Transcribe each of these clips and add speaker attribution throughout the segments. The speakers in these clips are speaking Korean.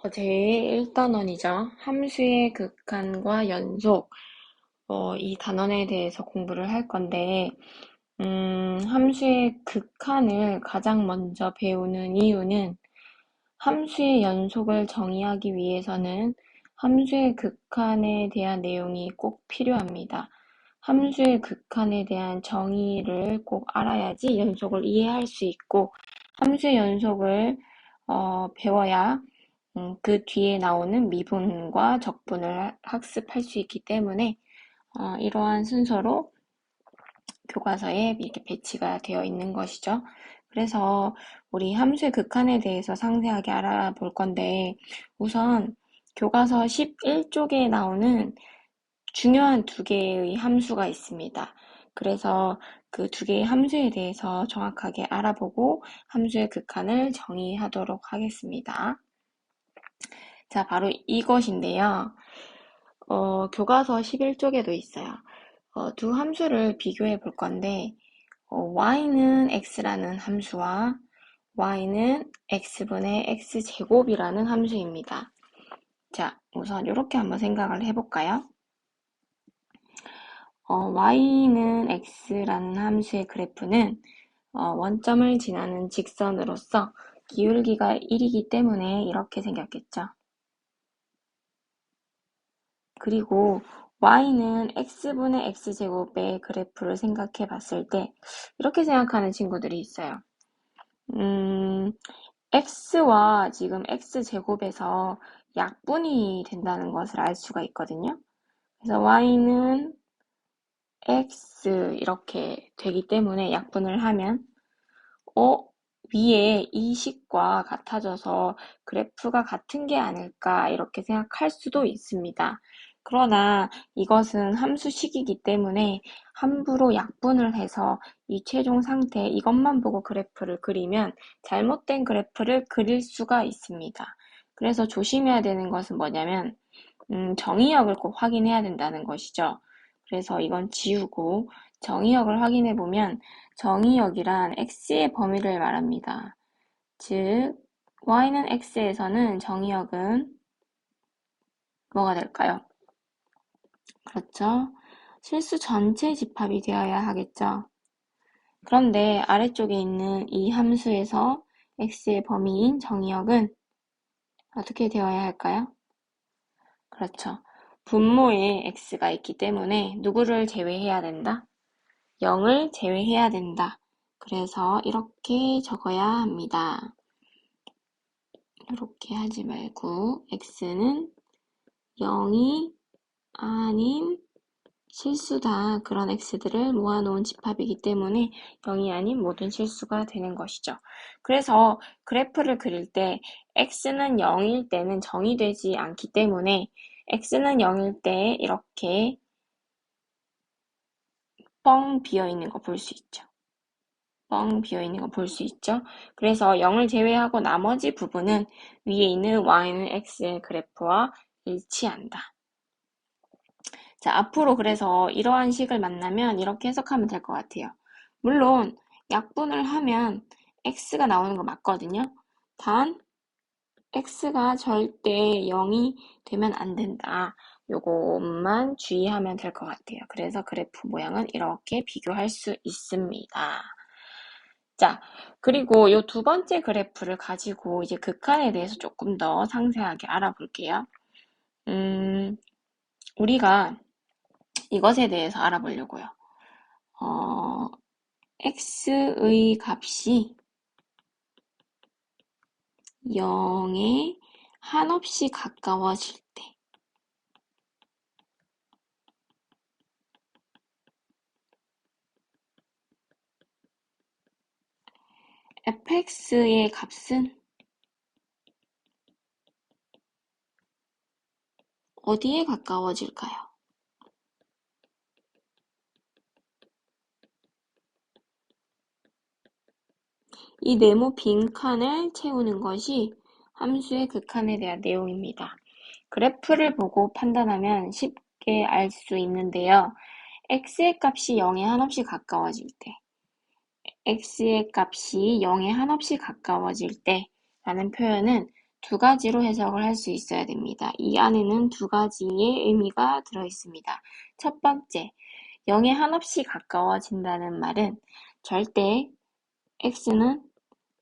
Speaker 1: 제1단원이죠. 함수의 극한과 연속, 이 단원에 대해서 공부를 할 건데, 함수의 극한을 가장 먼저 배우는 이유는 함수의 연속을 정의하기 위해서는 함수의 극한에 대한 내용이 꼭 필요합니다. 함수의 극한에 대한 정의를 꼭 알아야지 연속을 이해할 수 있고, 함수의 연속을 배워야 그 뒤에 나오는 미분과 적분을 학습할 수 있기 때문에 이러한 순서로 교과서에 이렇게 배치가 되어 있는 것이죠. 그래서 우리 함수의 극한에 대해서 상세하게 알아볼 건데 우선 교과서 11쪽에 나오는 중요한 두 개의 함수가 있습니다. 그래서 그 두 개의 함수에 대해서 정확하게 알아보고 함수의 극한을 정의하도록 하겠습니다. 자, 바로 이것인데요. 교과서 11쪽에도 있어요. 두 함수를 비교해 볼 건데, y는 x라는 함수와 y는 x분의 x제곱이라는 함수입니다. 자, 우선 이렇게 한번 생각을 해볼까요? y는 x라는 함수의 그래프는 원점을 지나는 직선으로서 기울기가 1이기 때문에 이렇게 생겼겠죠. 그리고 y는 x분의 x제곱의 그래프를 생각해 봤을 때 이렇게 생각하는 친구들이 있어요. x와 지금 x제곱에서 약분이 된다는 것을 알 수가 있거든요. 그래서 y는 x 이렇게 되기 때문에 약분을 하면 위에 이 식과 같아져서 그래프가 같은 게 아닐까 이렇게 생각할 수도 있습니다. 그러나 이것은 함수식이기 때문에 함부로 약분을 해서 이 최종 상태 이것만 보고 그래프를 그리면 잘못된 그래프를 그릴 수가 있습니다. 그래서 조심해야 되는 것은 뭐냐면 정의역을 꼭 확인해야 된다는 것이죠. 그래서 이건 지우고 정의역을 확인해 보면 정의역이란 x의 범위를 말합니다. 즉 y는 x에서는 정의역은 뭐가 될까요? 그렇죠. 실수 전체 집합이 되어야 하겠죠. 그런데 아래쪽에 있는 이 함수에서 x의 범위인 정의역은 어떻게 되어야 할까요? 그렇죠. 분모에 x가 있기 때문에 누구를 제외해야 된다? 0을 제외해야 된다. 그래서 이렇게 적어야 합니다. 이렇게 하지 말고 x는 0이 아닌 실수다. 그런 x들을 모아놓은 집합이기 때문에 0이 아닌 모든 실수가 되는 것이죠. 그래서 그래프를 그릴 때 x는 0일 때는 정의되지 않기 때문에 x는 0일 때 이렇게 뻥 비어있는 거 볼 수 있죠. 뻥 비어있는 거 볼 수 있죠. 그래서 0을 제외하고 나머지 부분은 위에 있는 y는 x의 그래프와 일치한다. 자, 앞으로 그래서 이러한 식을 만나면 이렇게 해석하면 될 것 같아요. 물론 약분을 하면 x가 나오는 거 맞거든요. 단 x가 절대 0이 되면 안 된다. 요것만 주의하면 될 것 같아요. 그래서 그래프 모양은 이렇게 비교할 수 있습니다. 자, 그리고 이 두 번째 그래프를 가지고 이제 극한에 대해서 조금 더 상세하게 알아볼게요. 우리가 이것에 대해서 알아보려고요. x의 값이 0에 한없이 가까워질 때 fx의 값은 어디에 가까워질까요? 이 네모 빈칸을 채우는 것이 함수의 극한에 대한 내용입니다. 그래프를 보고 판단하면 쉽게 알 수 있는데요. x의 값이 0에 한없이 가까워질 때 x의 값이 0에 한없이 가까워질 때 라는 표현은 두 가지로 해석을 할 수 있어야 됩니다. 이 안에는 두 가지의 의미가 들어있습니다. 첫 번째, 0에 한없이 가까워진다는 말은 절대 x는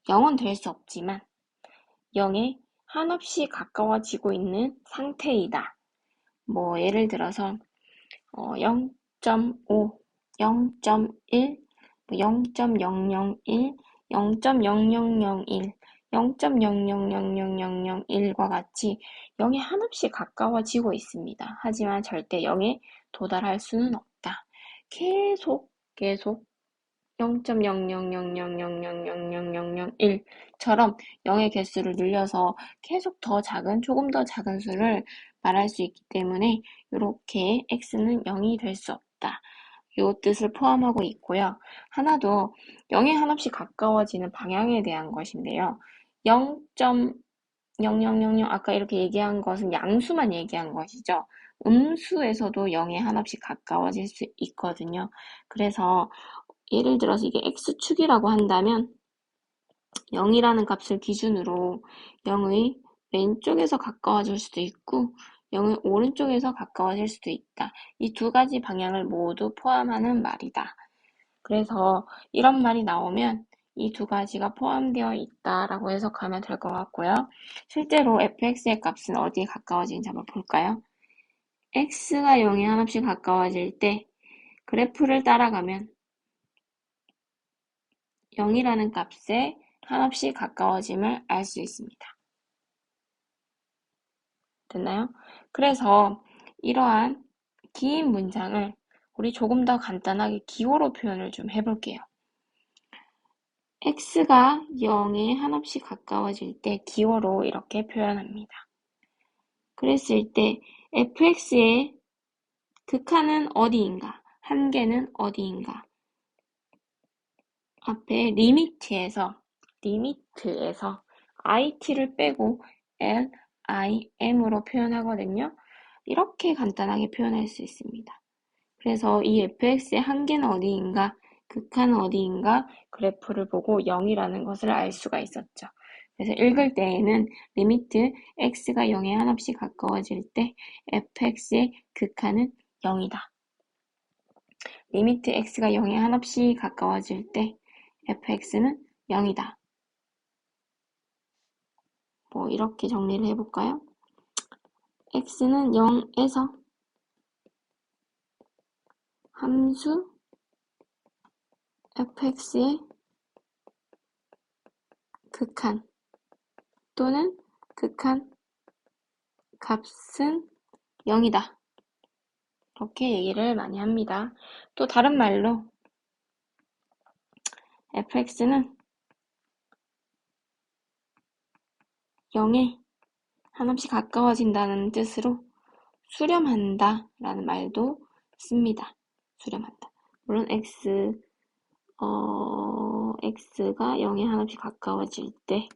Speaker 1: 0은 될 수 없지만 0에 한없이 가까워지고 있는 상태이다. 뭐 예를 들어서 0.5, 0.1, 0.001, 0.0001, 0.000001과 같이 0에 한없이 가까워지고 있습니다. 하지만 절대 0에 도달할 수는 없다. 계속 0.0000000001처럼 0의 개수를 늘려서 계속 조금 더 작은 수를 말할 수 있기 때문에 이렇게 x는 0이 될 수 없다. 이 뜻을 포함하고 있고요. 하나 더 0에 한없이 가까워지는 방향에 대한 것인데요. 0.0000 아까 이렇게 얘기한 것은 양수만 얘기한 것이죠. 음수에서도 0에 한없이 가까워질 수 있거든요. 그래서 예를 들어서 이게 x축이라고 한다면 0이라는 값을 기준으로 0의 왼쪽에서 가까워질 수도 있고 0의 오른쪽에서 가까워질 수도 있다. 이 두 가지 방향을 모두 포함하는 말이다. 그래서 이런 말이 나오면 이 두 가지가 포함되어 있다라고 해석하면 될 것 같고요. 실제로 fx의 값은 어디에 가까워지는지 한번 볼까요? x가 0에 한없이 가까워질 때 그래프를 따라가면 0이라는 값에 한없이 가까워짐을 알 수 있습니다. 됐나요? 그래서 이러한 긴 문장을 우리 조금 더 간단하게 기호로 표현을 좀 해볼게요. x가 0에 한없이 가까워질 때 기호로 이렇게 표현합니다. 그랬을 때 fx의 극한은 어디인가? 한계는 어디인가? 앞에 리미트에서 it를 빼고 lim으로 표현하거든요. 이렇게 간단하게 표현할 수 있습니다. 그래서 이 fx의 한계는 어디인가, 극한은 어디인가 그래프를 보고 0이라는 것을 알 수가 있었죠. 그래서 읽을 때에는 리미트 x가 0에 한없이 가까워질 때 fx의 극한은 0이다. 리미트 x가 0에 한없이 가까워질 때 fx는 0이다. 뭐 이렇게 정리를 해볼까요? x는 0에서 함수 fx의 극한 또는 극한 값은 0이다. 이렇게 얘기를 많이 합니다. 또 다른 말로 fx는 0에 한없이 가까워진다는 뜻으로 수렴한다 라는 말도 씁니다. 수렴한다. 물론 x가 0에 한없이 가까워질 때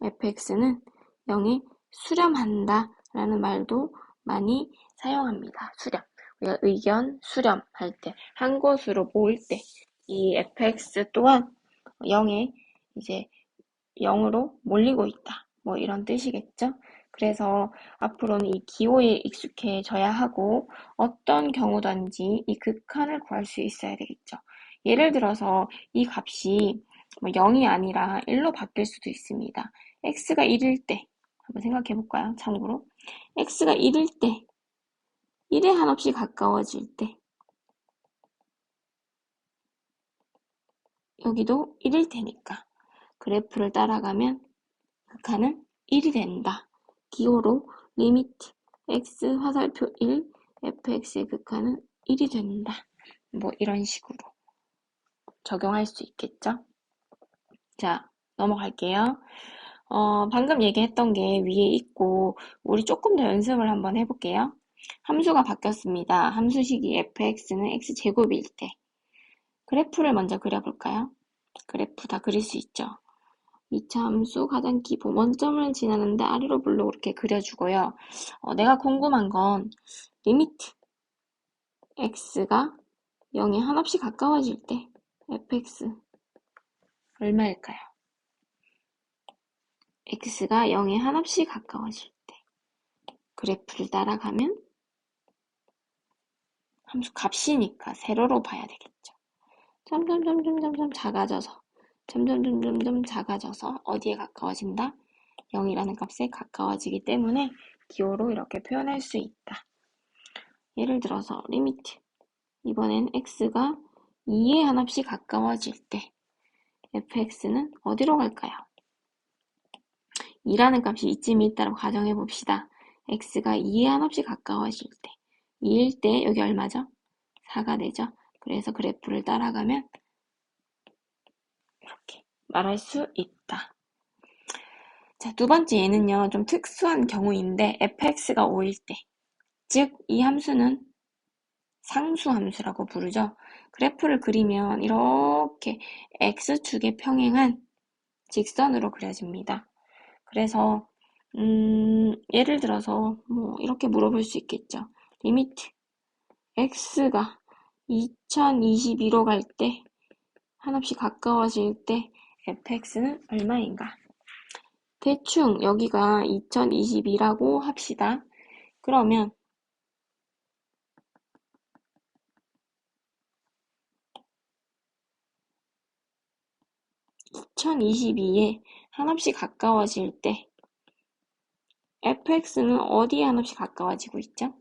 Speaker 1: fx는 0에 수렴한다 라는 말도 많이 사용합니다. 수렴. 우리가 의견 수렴할 때, 한 곳으로 모일 때, 이 fx 또한 0에 이제 0으로 몰리고 있다. 뭐 이런 뜻이겠죠? 그래서 앞으로는 이 기호에 익숙해져야 하고 어떤 경우든지 이 극한을 구할 수 있어야 되겠죠. 예를 들어서 이 값이 0이 아니라 1로 바뀔 수도 있습니다. x가 1일 때 한번 생각해 볼까요? 참고로 x가 1일 때 1에 한없이 가까워질 때 여기도 1일 테니까 그래프를 따라가면 극한은 1이 된다. 기호로 리미트 x 화살표 1 fx의 극한은 1이 된다. 뭐 이런 식으로 적용할 수 있겠죠? 자, 넘어갈게요. 방금 얘기했던 게 위에 있고 우리 조금 더 연습을 한번 해볼게요. 함수가 바뀌었습니다. 함수식이 fx는 x제곱일 때 그래프를 먼저 그려볼까요? 그래프 다 그릴 수 있죠? 2차 함수 가장 기본 원점을 지나는데 아래로 블록으로 이렇게 그려주고요. 내가 궁금한 건 리미트 x가 0에 한없이 가까워질 때 fx 얼마일까요? x가 0에 한없이 가까워질 때 그래프를 따라가면 함수 값이니까 세로로 봐야 되겠죠. 점점점점점점 작아져서 점점점점점 작아져서 어디에 가까워진다? 0이라는 값에 가까워지기 때문에 기호로 이렇게 표현할 수 있다. 예를 들어서 리미트 이번엔 x가 2에 한없이 가까워질 때 fx는 어디로 갈까요? 2라는 값이 이쯤에 있다고 가정해 봅시다. x가 2에 한없이 가까워질 때 2일 때 여기 얼마죠? 4가 되죠. 그래서 그래프를 따라가면 이렇게 말할 수 있다. 자, 두 번째 얘는요, 좀 특수한 경우인데 fx가 5일 때, 즉 이 함수는 상수함수라고 부르죠. 그래프를 그리면 이렇게 x축에 평행한 직선으로 그려집니다. 그래서 예를 들어서 뭐 이렇게 물어볼 수 있겠죠. 리미트 x가 2022로 갈 때 한없이 가까워질 때 fx는 얼마인가? 대충 여기가 2022라고 합시다. 그러면 2022에 한없이 가까워질 때 fx는 어디에 한없이 가까워지고 있죠?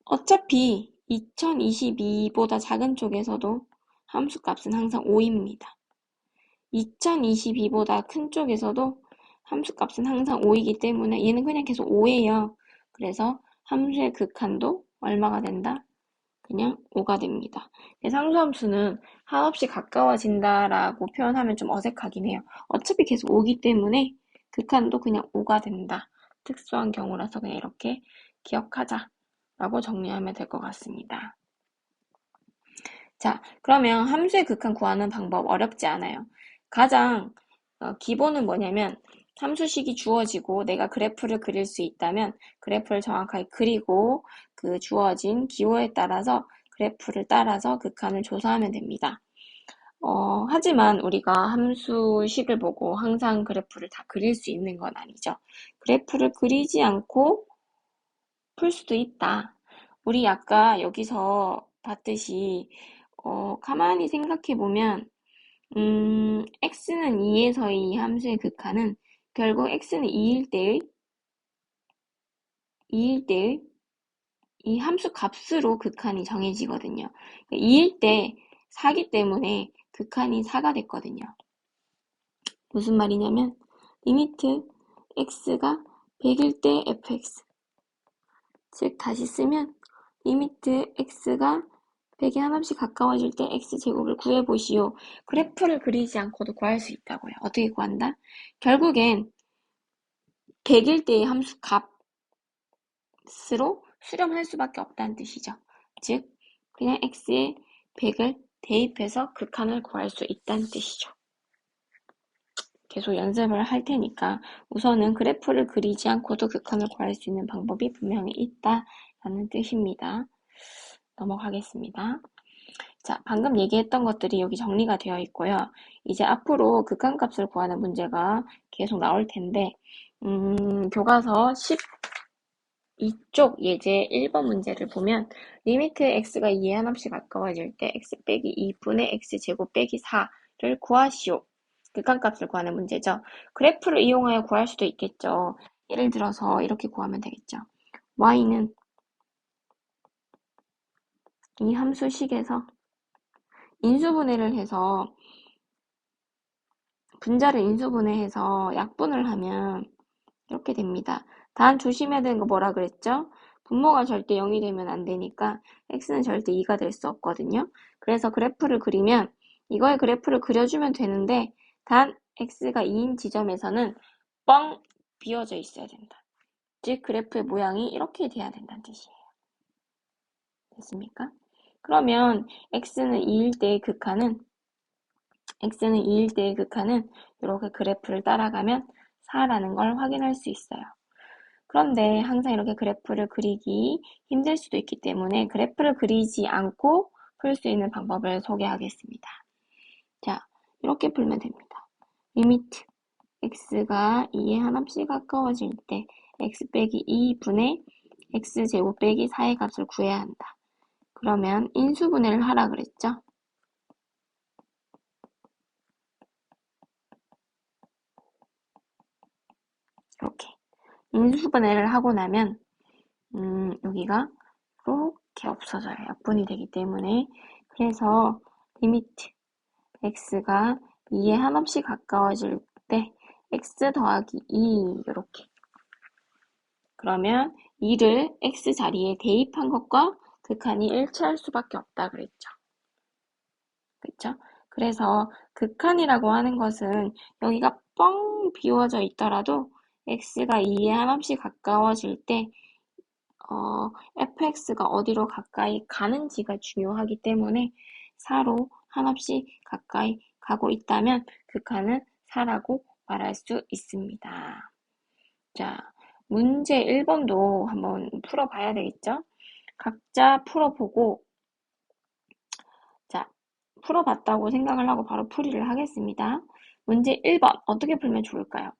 Speaker 1: 어차피 2022보다 작은 쪽에서도 함수 값은 항상 5입니다. 2022보다 큰 쪽에서도 함수 값은 항상 5이기 때문에 얘는 그냥 계속 5예요. 그래서 함수의 극한도 얼마가 된다? 그냥 5가 됩니다. 상수함수는 한없이 가까워진다라고 표현하면 좀 어색하긴 해요. 어차피 계속 5기 때문에 극한도 그냥 5가 된다. 특수한 경우라서 그냥 이렇게 기억하자라고 정리하면 될 것 같습니다. 자, 그러면 함수의 극한 구하는 방법 어렵지 않아요. 가장 기본은 뭐냐면 함수식이 주어지고 내가 그래프를 그릴 수 있다면 그래프를 정확하게 그리고 그 주어진 기호에 따라서 그래프를 따라서 극한을 조사하면 됩니다. 하지만 우리가 함수식을 보고 항상 그래프를 다 그릴 수 있는 건 아니죠. 그래프를 그리지 않고 풀 수도 있다. 우리 아까 여기서 봤듯이 가만히 생각해보면 x는 2에서의 이 함수의 극한은 결국 x는 2일 때의 이 함수 값으로 극한이 정해지거든요. 2일 때 4기 때문에 극한이 4가 됐거든요. 무슨 말이냐면 리미트 x가 100일 때 fx 즉 다시 쓰면 리미트 x가 100에 한없이 가까워질 때 x제곱을 구해보시오. 그래프를 그리지 않고도 구할 수 있다고요. 어떻게 구한다? 결국엔 100일 때의 함수 값으로 수렴할 수밖에 없다는 뜻이죠. 즉 그냥 x에 100을 대입해서 극한을 구할 수 있다는 뜻이죠. 계속 연습을 할 테니까 우선은 그래프를 그리지 않고도 극한을 구할 수 있는 방법이 분명히 있다라는 뜻입니다. 넘어가겠습니다. 자, 방금 얘기했던 것들이 여기 정리가 되어 있고요. 이제 앞으로 극한값을 구하는 문제가 계속 나올 텐데 교과서 12쪽 예제 1번 문제를 보면 리미트 x가 2에 한없이 가까워질 때 x 빼기 2분의 x제곱 빼기 4를 구하시오. 극한값을 구하는 문제죠. 그래프를 이용하여 구할 수도 있겠죠. 예를 들어서 이렇게 구하면 되겠죠. y는 이 함수식에서 인수분해를 해서 분자를 인수분해해서 약분을 하면 이렇게 됩니다. 단 조심해야 되는 거 뭐라 그랬죠? 분모가 절대 0이 되면 안 되니까 x는 절대 2가 될 수 없거든요. 그래서 그래프를 그리면 이거의 그래프를 그려주면 되는데 단 x가 2인 지점에서는 뻥 비어져 있어야 된다. 즉 그래프의 모양이 이렇게 돼야 된다는 뜻이에요. 됐습니까? 그러면 x는 2일 때의 극한은 이렇게 그래프를 따라가면 4라는 걸 확인할 수 있어요. 그런데 항상 이렇게 그래프를 그리기 힘들 수도 있기 때문에 그래프를 그리지 않고 풀 수 있는 방법을 소개하겠습니다. 자, 이렇게 풀면 됩니다. 리미트 x가 2에 한없이 가까워질 때 x 빼기 2분의 x제곱 빼기 4의 값을 구해야 한다. 그러면 인수분해를 하라 그랬죠? 이렇게 인수분해를 하고 나면 여기가 이렇게 없어져요. 약분이 되기 때문에. 그래서 리미트 x가 2에 한없이 가까워질 때 x 더하기 2 이렇게. 그러면 2를 x 자리에 대입한 것과 극한이 일치할 수밖에 없다 그랬죠. 그렇죠? 그래서 극한이라고 하는 것은 여기가 뻥 비워져 있더라도 x가 2에 한없이 가까워질 때 fx가 어디로 가까이 가는지가 중요하기 때문에 4로 한없이 가까이 가고 있다면 극한은 4라고 말할 수 있습니다. 자, 문제 1번도 한번 풀어봐야 되겠죠? 각자 풀어보고, 자, 풀어봤다고 생각을 하고 바로 풀이를 하겠습니다. 문제 1번, 어떻게 풀면 좋을까요?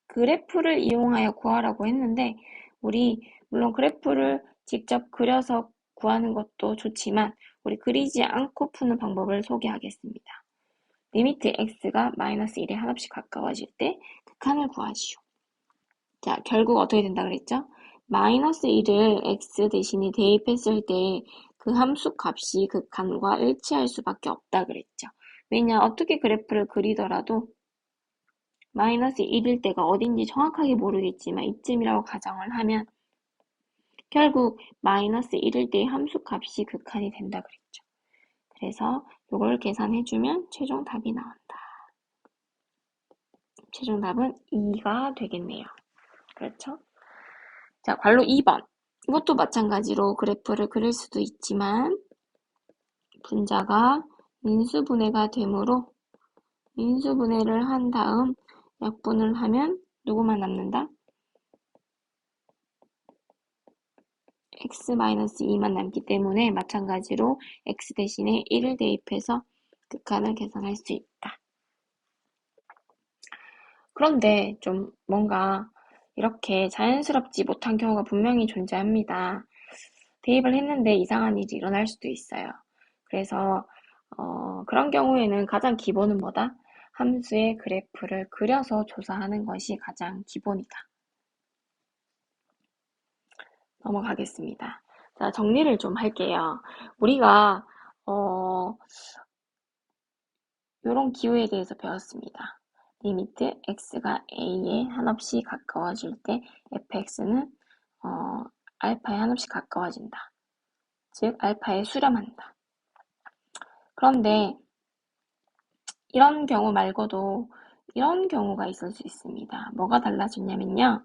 Speaker 1: 그래프를 이용하여 구하라고 했는데, 우리 물론 그래프를 직접 그려서 구하는 것도 좋지만, 우리 그리지 않고 푸는 방법을 소개하겠습니다. 리미트 x가 마이너스 1에 한없이 가까워질 때 극한을 구하시오. 자, 결국 어떻게 된다 그랬죠? 마이너스 1을 x 대신에 대입했을 때 그 함수 값이 극한과 일치할 수밖에 없다 그랬죠. 왜냐, 어떻게 그래프를 그리더라도 마이너스 1일 때가 어딘지 정확하게 모르겠지만 이쯤이라고 가정을 하면 결국 마이너스 1일 때의 함수 값이 극한이 된다 그랬죠. 그래서 이걸 계산해주면 최종 답이 나온다. 최종 답은 2가 되겠네요. 그렇죠? 자, 괄호 2번. 이것도 마찬가지로 그래프를 그릴 수도 있지만 분자가 인수분해가 되므로 인수분해를 한 다음 약분을 하면 누구만 남는다? x-2만 남기 때문에 마찬가지로 x 대신에 1을 대입해서 극한을 계산할 수 있다. 그런데 좀 뭔가 이렇게 자연스럽지 못한 경우가 분명히 존재합니다. 대입을 했는데 이상한 일이 일어날 수도 있어요. 그래서 그런 경우에는 가장 기본은 뭐다? 함수의 그래프를 그려서 조사하는 것이 가장 기본이다. 넘어가겠습니다. 자, 정리를 좀 할게요. 우리가 이런 기호에 대해서 배웠습니다. 리미트 x가 a에 한없이 가까워질 때 fx는 알파에 한없이 가까워진다. 즉 알파에 수렴한다. 그런데 이런 경우 말고도 이런 경우가 있을 수 있습니다. 뭐가 달라졌냐면요.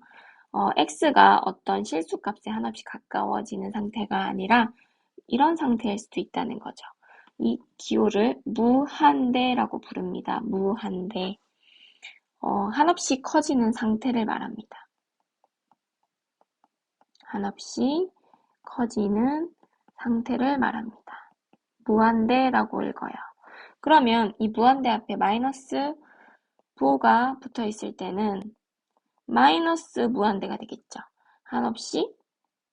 Speaker 1: x가 어떤 실수값에 한없이 가까워지는 상태가 아니라 이런 상태일 수도 있다는 거죠. 이 기호를 무한대라고 부릅니다. 무한대. 한없이 커지는 상태를 말합니다. 한없이 커지는 상태를 말합니다. 무한대라고 읽어요. 그러면 이 무한대 앞에 마이너스 부호가 붙어 있을 때는 마이너스 무한대가 되겠죠. 한없이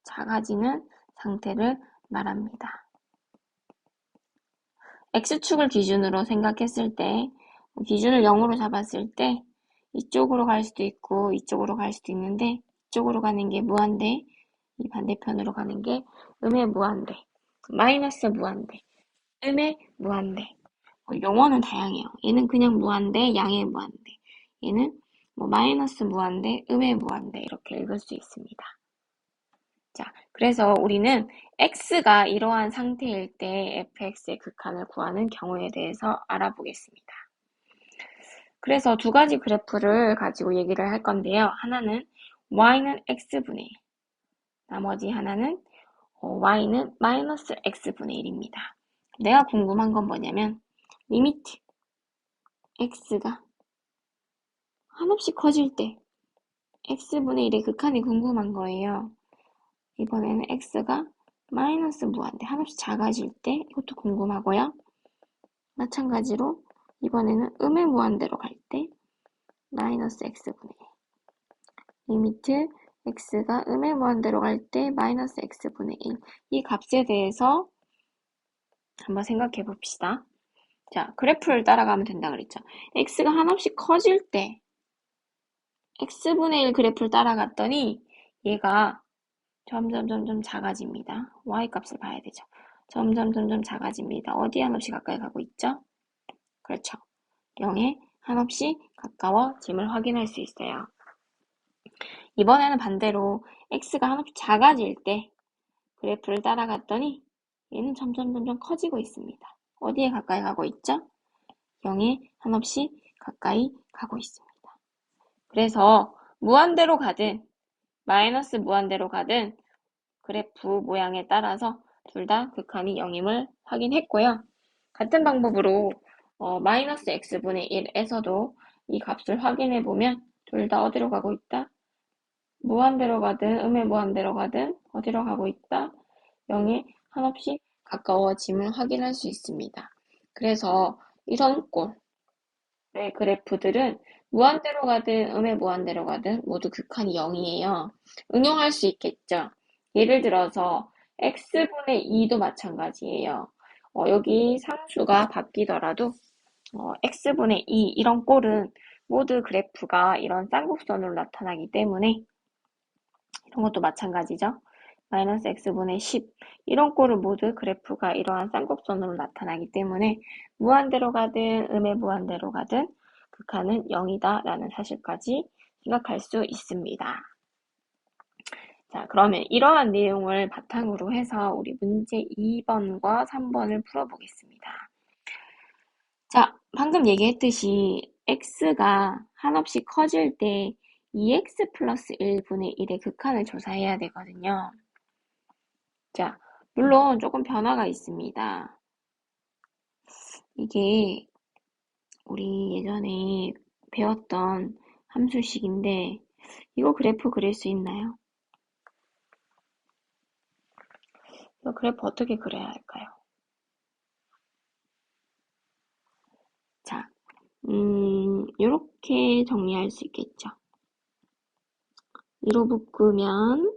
Speaker 1: 작아지는 상태를 말합니다. x축을 기준으로 생각했을 때, 기준을 0으로 잡았을 때 이쪽으로 갈 수도 있고 이쪽으로 갈 수도 있는데 이쪽으로 가는 게 무한대, 이 반대편으로 가는 게 음의 무한대, 마이너스 무한대, 음의 무한대. 용어는 다양해요. 얘는 그냥 무한대, 양의 무한대. 얘는 마이너스 무한대, 음의 무한대 이렇게 읽을 수 있습니다. 자, 그래서 우리는 x가 이러한 상태일 때 fx의 극한을 구하는 경우에 대해서 알아보겠습니다. 그래서 두 가지 그래프를 가지고 얘기를 할 건데요. 하나는 y는 x분의 1, 나머지 하나는 y는 마이너스 x분의 1입니다. 내가 궁금한 건 뭐냐면 리미트 x가 한없이 커질 때 x분의 1의 극한이 궁금한 거예요. 이번에는 x가 마이너스 무한대 한없이 작아질 때 이것도 궁금하고요. 마찬가지로 이번에는 음의 무한대로 갈 때 마이너스 x분의 1 리미트 x가 음의 무한대로 갈 때 마이너스 x분의 1 이 값에 대해서 한번 생각해 봅시다. 자, 그래프를 따라가면 된다 그랬죠. x가 한없이 커질 때 x분의 1 그래프를 따라갔더니 얘가 점점 작아집니다. y값을 봐야 되죠. 점점 작아집니다. 어디에 한없이 가까이 가고 있죠? 그렇죠. 0에 한없이 가까워짐을 확인할 수 있어요. 이번에는 반대로 x가 한없이 작아질 때 그래프를 따라갔더니 얘는 점점 커지고 있습니다. 어디에 가까이 가고 있죠? 0에 한없이 가까이 가고 있습니다. 그래서 무한대로 가든 마이너스 무한대로 가든 그래프 모양에 따라서 둘 다 극한이 0임을 확인했고요. 같은 방법으로 마이너스 x분의 1에서도 이 값을 확인해 보면 둘 다 어디로 가고 있다? 무한대로 가든 음의 무한대로 가든 어디로 가고 있다? 0에 한없이 가까워짐을 확인할 수 있습니다. 그래서 이런 꼴의 그래프들은 무한대로 가든 음의 무한대로 가든 모두 극한이 0이에요. 응용할 수 있겠죠. 예를 들어서 x분의 2도 마찬가지예요. 여기 상수가 바뀌더라도 x분의 2 이런 꼴은 모두 그래프가 이런 쌍곡선으로 나타나기 때문에 이런 것도 마찬가지죠. 마이너스 x분의 10 이런 꼴은 모두 그래프가 이러한 쌍곡선으로 나타나기 때문에 무한대로 가든 음의 무한대로 가든 극한은 0이다 라는 사실까지 생각할 수 있습니다. 자, 그러면 이러한 내용을 바탕으로 해서 우리 문제 2번과 3번을 풀어보겠습니다. 자, 방금 얘기했듯이 x가 한없이 커질 때 2x 플러스 1분의 1의 극한을 조사해야 되거든요. 자, 물론 조금 변화가 있습니다. 이게 우리 예전에 배웠던 함수식인데 이거 그래프 그릴 수 있나요? 이거 그래프 어떻게 그려야 할까요? 자, 이렇게 정리할 수 있겠죠. 2로 묶으면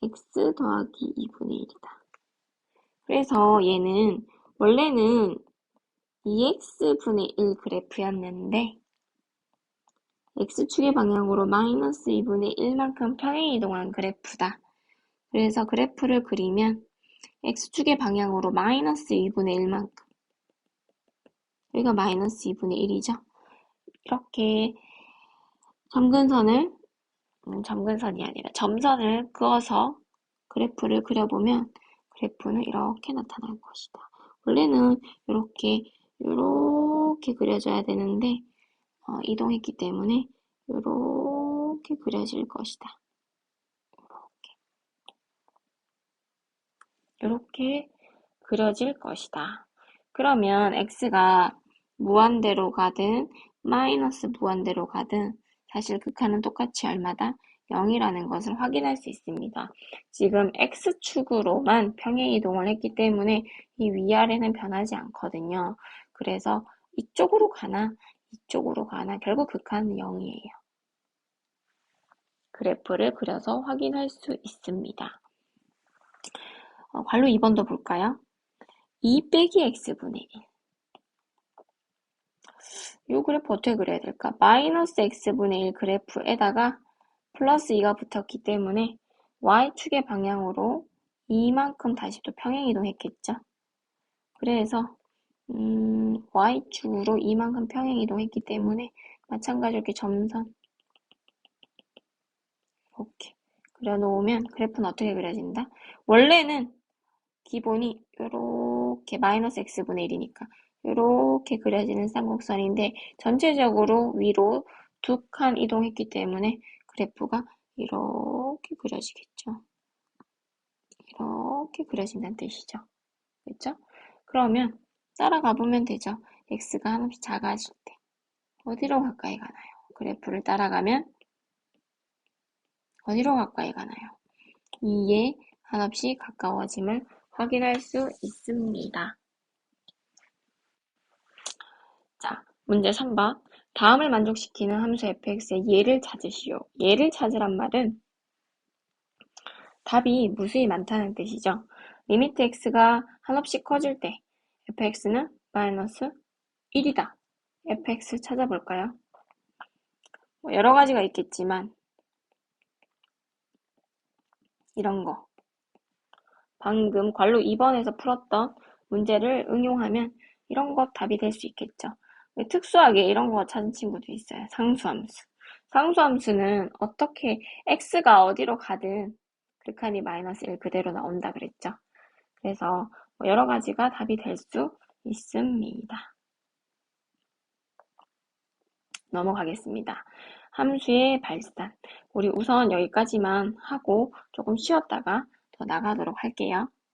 Speaker 1: x 더하기 2분의 1이다. 그래서 얘는 원래는 2x분의 1 그래프였는데 x축의 방향으로 마이너스 2분의 1만큼 평행이동한 그래프다. 그래서 그래프를 그리면 x축의 방향으로 마이너스 2분의 1만큼 여기가 마이너스 2분의 1이죠. 이렇게 점근선이 아니라 점선을 그어서 그래프를 그려보면 그래프는 이렇게 나타날 것이다. 원래는 이렇게 그려져야 되는데 이동했기 때문에 이렇게 그려질 것이다. 이렇게 그려질 것이다. 그러면 x가 무한대로 가든 마이너스 무한대로 가든 사실 극한은 똑같이 얼마다? 0이라는 것을 확인할 수 있습니다. 지금 x축으로만 평행이동을 했기 때문에 이 위아래는 변하지 않거든요. 그래서 이쪽으로 가나 결국 극한은 0이에요. 그래프를 그려서 확인할 수 있습니다. 관로 2번도 볼까요? 2 빼기 x분의 1. 이 그래프 어떻게 그려야 될까? 마이너스 x분의 1 그래프에다가 플러스 2가 붙었기 때문에 y축의 방향으로 이만큼 다시 또 평행이동했겠죠? 그래서 y축으로 이만큼 평행이동했기 때문에 마찬가지로 이렇게 점선 이렇게 그려놓으면 그래프는 어떻게 그려진다? 원래는 기본이 이렇게 마이너스 x분의 1이니까 이렇게 그려지는 쌍곡선인데 전체적으로 위로 2칸 이동했기 때문에 그래프가 이렇게 그려지겠죠. 이렇게 그려진다는 뜻이죠. 그렇죠? 그러면 따라가 보면 되죠. x가 한없이 작아질 때 어디로 가까이 가나요? 그래프를 따라가면 어디로 가까이 가나요? 2의 한없이 가까워짐을 확인할 수 있습니다. 자, 문제 3번. 다음을 만족시키는 함수 fx의 예를 찾으시오. 예를 찾으란 말은 답이 무수히 많다는 뜻이죠. 리미트 x가 한없이 커질 때 fx는 마이너스 1이다. fx 찾아볼까요? 여러 가지가 있겠지만 이런 거. 방금 괄호 2번에서 풀었던 문제를 응용하면 이런 거 답이 될 수 있겠죠. 특수하게 이런 거 찾은 친구도 있어요. 상수함수. 상수함수는 어떻게 x가 어디로 가든 극한이 마이너스 1 그대로 나온다 그랬죠. 그래서 여러 가지가 답이 될 수 있습니다. 넘어가겠습니다. 함수의 발산. 우리 우선 여기까지만 하고 조금 쉬었다가 더 나가도록 할게요.